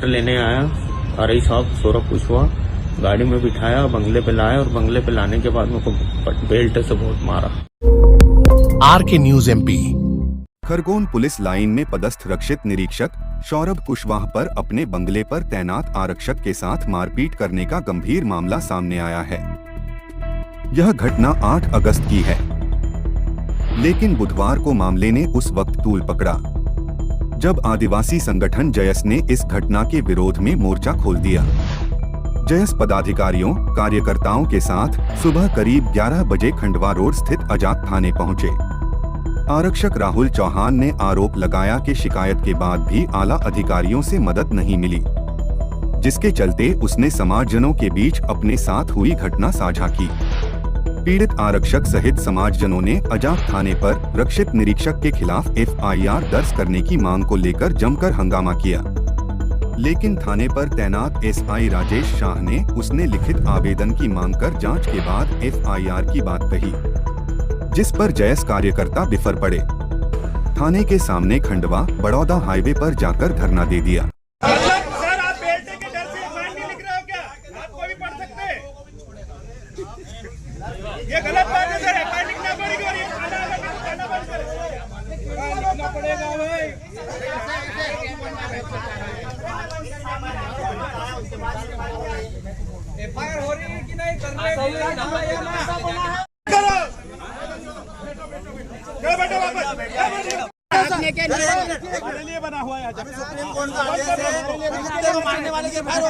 लेने आया आरई साहब सौरभ कुशवाहा, गाड़ी में बिठाया, बंगले पे लाया और बंगले पे लाने के बाद मेरे को बेल्ट से बहुत मारा। आर के news MP. Khargone police line में पदस्थ रक्षित निरीक्षक सौरभ कुशवाहा पर अपने बंगले पर तैनात आरक्षक के साथ मारपीट करने का गंभीर मामला सामने आया है। यह घटना 8 अगस्त की है, लेकिन बुधवार को मामले ने उस वक्त तूल पकड़ा जब आदिवासी संगठन जयस ने इस घटना के विरोध में मोर्चा खोल दिया। जयस पदाधिकारियों कार्यकर्ताओं के साथ सुबह करीब 11 बजे खंडवा रोड स्थित अजाक थाने पहुंचे। आरक्षक राहुल चौहान ने आरोप लगाया कि शिकायत के बाद भी आला अधिकारियों से मदद नहीं मिली, जिसके चलते उसने समाजजनों के बीच अपने साथ हुई घटना साझा की। पीड़ित आरक्षक सहित समाजजनों ने अजाक थाने पर रक्षित निरीक्षक के खिलाफ FIR दर्ज करने की मांग को लेकर जमकर हंगामा किया, लेकिन थाने पर तैनात SI राजेश शाह ने उसने लिखित आवेदन की मांग कर जांच के बाद FIR की बात कही, जिस पर जयस कार्यकर्ता बिफर पड़े। थाने के सामने खंडवा बड़ौदा हाईवे पर जाकर धरना दे दिया। सर, आप बेल्टे के डर से एफआईआर नहीं लिख रहे हो क्या? आप कोई भी पढ़ सकते हैं। ये गलत बात है सर, एफआईआर लिखना पड़ेगी और ये खाना बंद करें। लिखना पड़ेगा भाई। एफआईआर हो रही है कि नहीं करने करो। चलो बैठो वापस। हमारे लिए बना हुआ है। सुप्रीम कोर्ट का आदेश है, मारने वाले की फायर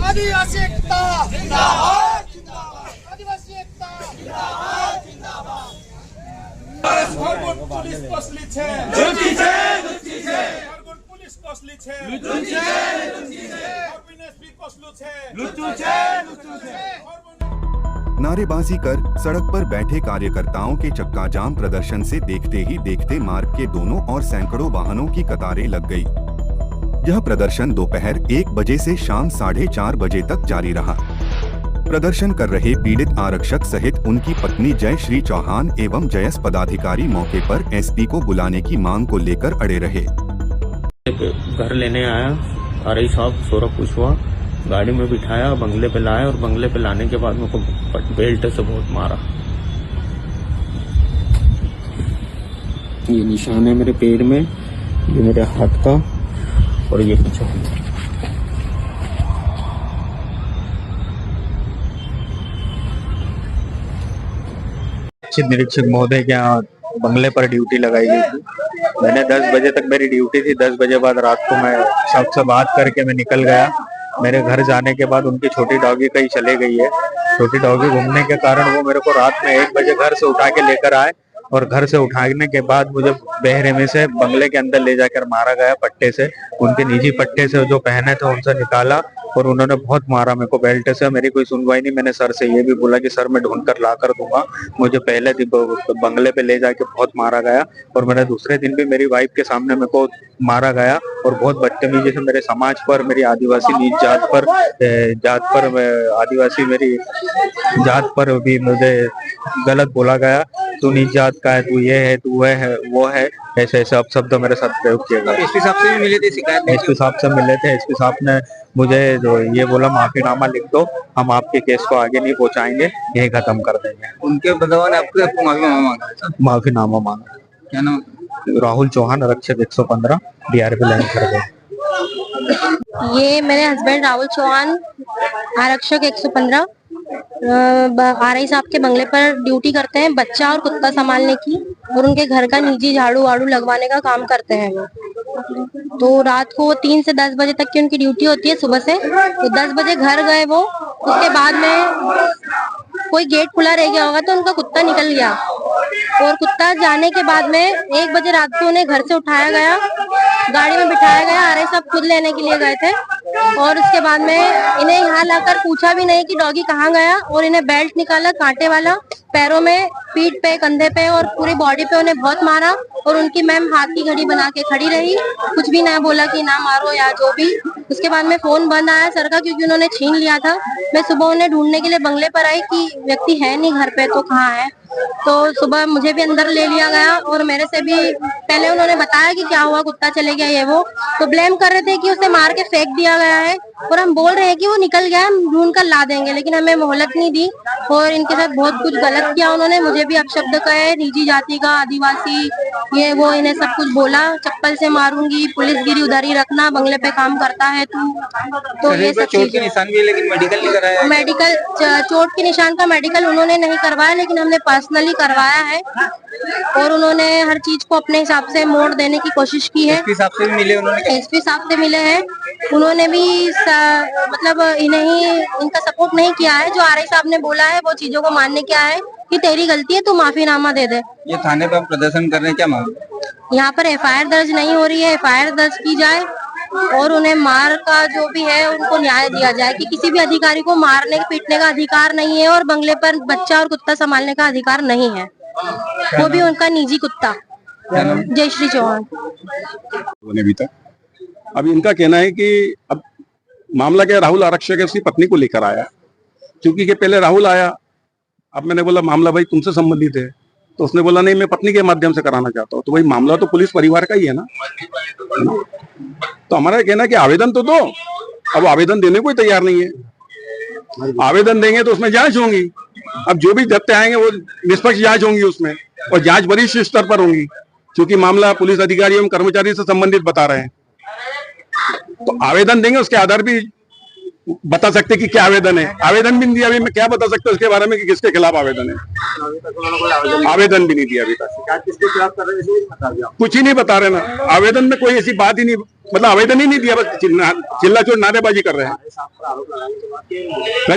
आदिवासी एकता जिंदाबाद, आदिवासी एकता जिंदाबाद, जिंदाबाद। खरगोन पुलिस कसली छे, लुच्ची छे, लुच्ची छे। खरगोन पुलिस कसली छे, लुच्ची छे, लुच्ची छे। अविनाश भी कसलू छे, लुच्चू छे, लुच्चू छे। नारेबाजी कर सड़क पर बैठे कार्यकर्ताओं के चक्का जाम प्रदर्शन से देखते ही देखते मार्ग के दोनों ओर सैकड़ों वाहनों की कतारें लग गई। यह प्रदर्शन दोपहर 1 बजे से शाम 4:30 बजे तक जारी रहा। प्रदर्शन कर रहे पीड़ित आरक्षक सहित उनकी पत्नी जयश्री चौहान एवं जयस पदाधिकारी मौके पर SP को बुलाने की मांग को लेकर अड़े रहे। घर लेने आया आरई साहब सौरभ कुशवाहा, गाड़ी में बिठाया, बंगले पे लाया और बंगले पे लाने के बाद मेरे को बेल्ट से बहुत मारा। ये निशान है मेरे पेट में, ये मेरे हाथ का और ये पीछे। निरीक्षक महोदय के यहाँ बंगले पर ड्यूटी लगाई गई थी। मैंने 10 बजे तक मेरी ड्यूटी थी। 10 बजे बाद रात को मैं सबसे बात करके मैं निकल गया। मेरे घर जाने के बाद उनकी छोटी डॉगी कहीं चले गई है। छोटी डॉगी घूमने के कारण वो मेरे को रात में 1 बजे घर से उठा के लेकर आए और घर से उठाने के बाद मुझे बहरे में से बंगले के अंदर ले जाकर मारा गया पट्टे से। उनके निजी पट्टे से जो पहने थे उनसे निकाला और उन्होंने बहुत मारा मेरे को बेल्ट से। मेरी कोई सुनवाई नहीं। मैंने सर से ये भी बोला कि सर मैं ढूंढ कर ला कर दूंगा। मुझे पहले दिन बंगले पे ले जाके बहुत मारा गया और मेरे दूसरे दिन भी मेरी वाइफ के सामने मेरे को मारा गया और बहुत बदतमीजी से मेरे समाज पर, मेरी आदिवासी नीच जात पर आदिवासी मेरी जात पर भी मुझे गलत बोला गया। तू नीच जात का है, तू ये है, तू वो है, ऐसे ऐसे अपशब्द मेरे साथ प्रयोग किया गया। एसपी साहब से भी मिले थे, शिकायत एसपी साहब से मिले थे। एसपी साहब ने मुझे जो ये बोला माफीनामा लिख दो, हम आपके केस को आगे नहीं पहुंचाएंगे, यही खत्म कर देंगे। उनके बदलाव ने आपको माफीनामा मांगा। क्या नाम? राहुल चौहान, आरक्षक 115, DRP लाइन खरगोन। ये मेरे हस्बैंड राहुल चौहान, आरक्षक 115, आरई साहब के बंगले पर ड्यूटी करते हैं, बच्चा और कुत्ता संभालने की, और उनके घर का निजी झाड़ू वाड़ू लगवाने का काम करते हैं वो। तो रात को 3 से 10 बजे तक की उनकी ड्यूटी होती है सुबह से। तो 10 बजे घर गए वो, उसके बाद में कोई गेट खुला रह गया होगा तो उनका कुत्ता निकल गया और कुत्ता जाने के बाद में 1 बजे रात को उन्हें घर से उठाया गया, गाड़ी में बिठाया गया। आरआई साहब खुद लेने के लिए गए थे और उसके बाद में इन्हें यहाँ लाकर पूछा भी नहीं कि डॉगी कहाँ गया, और इन्हें बेल्ट निकाला कांटे वाला, पैरों में, पीठ पे, कंधे पे और पूरी बॉडी पे उन्हें बहुत मारा। और उनकी मैम हाथ की घड़ी बना के खड़ी रही, कुछ भी ना बोला कि ना मारो या जो भी। उसके बाद में फोन बंद आया सर का, क्योंकि उन्होंने छीन लिया था। मैं सुबह उन्हें ढूंढने के लिए बंगले पर आई कि व्यक्ति है नहीं घर पे, तो कहाँ है। तो सुबह मुझे भी अंदर ले लिया गया और मेरे से भी पहले उन्होंने बताया कि क्या हुआ, कुत्ता चले गया ये वो, तो ब्लेम कर रहे थे कि उसे मार के फेंक दिया गया है, और हम बोल रहे हैं कि वो निकल गया, हम ढूंढ कर ला देंगे, लेकिन हमें मोहलत नहीं दी और इनके साथ बहुत कुछ गलत किया उन्होंने। मुझे भी अपशब्द कहे, निजी जाति का, आदिवासी, ये वो, इन्हें सब कुछ बोला, चप्पल से मारूंगी, पुलिस गिरी उधर ही रखना, बंगले पे काम करता है तू, तो ये सब चोट के निशान भी है, लेकिन मेडिकल नहीं कराया। मेडिकल चोट के निशान का मेडिकल उन्होंने नहीं करवाया, लेकिन हमने पर्सनली करवाया है और उन्होंने हर चीज को अपने हिसाब से मोड़ देने की कोशिश की है। एसपी साहब से भी मिले उन्होंने? एसपी साहब से मिले हैं, उन्होंने भी मतलब इन्हें इनका सपोर्ट नहीं किया है। जो आरआई साहब ने बोला है वो चीजों को मानने क्या है कि तेरी गलती है, तू माफीनामा दे दे। ये थाने पर प्रदर्शन कर रहे हैं, क्या मांग? यहाँ पर एफआईआर दर्ज नहीं हो रही है, एफआईआर दर्ज की जाए और उन्हें मार का जो भी है उनको न्याय दिया जाए कि किसी भी अधिकारी को मारने पीटने का अधिकार नहीं है और बंगले पर बच्चा और कुत्ता संभालने का अधिकार नहीं है, वो भी उनका निजी कुत्ता। जयश्री चौहान। अभी तक अब इनका कहना है कि अब मामला क्या, राहुल आरक्षक है, उसकी पत्नी को लेकर आया, क्योंकि पहले राहुल आया। अब मैंने बोला मामला भाई तुमसे संबंधित है, तो उसने बोला नहीं मैं पत्नी के माध्यम से कराना चाहता हूँ। तो भाई मामला तो पुलिस परिवार का ही है ना। तो हमारा कहना है कि आवेदन तो दो। अब आवेदन देने को ही तैयार नहीं है। आवेदन देंगे तो उसमें जांच होंगी। अब जो भी तथ्य आएंगे वो निष्पक्ष जांच होंगी उसमें, और जांच वरिष्ठ स्तर पर होंगी, क्योंकि मामला पुलिस अधिकारी एवं कर्मचारी से संबंधित बता रहे हैं। तो आवेदन देंगे, उसके आधार भी बता सकते कि क्या आवेदन है। आवेदन भी नहीं दिया, अभी मैं क्या बता सकता हूँ उसके बारे में कि किसके खिलाफ आवेदन है। आवेदन भी नहीं दिया अभी तक, किसके खिलाफ कर रहे हैं कुछ ही नहीं बता रहे ना। आवेदन में कोई ऐसी बात ही नहीं, मतलब आवेदन ही नहीं दिया, बस चिल्ला चोट नारेबाजी कर रहे हैं।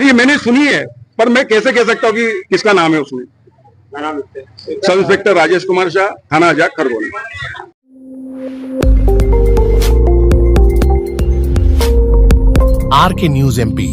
ये मैंने सुनी है, पर मैं कैसे कह सकता हूँ कि किसका नाम है उसमें। सब इंस्पेक्टर राजेश कुमार शाह, थाना आजाद, खरगोन। आर के न्यूज एमपी।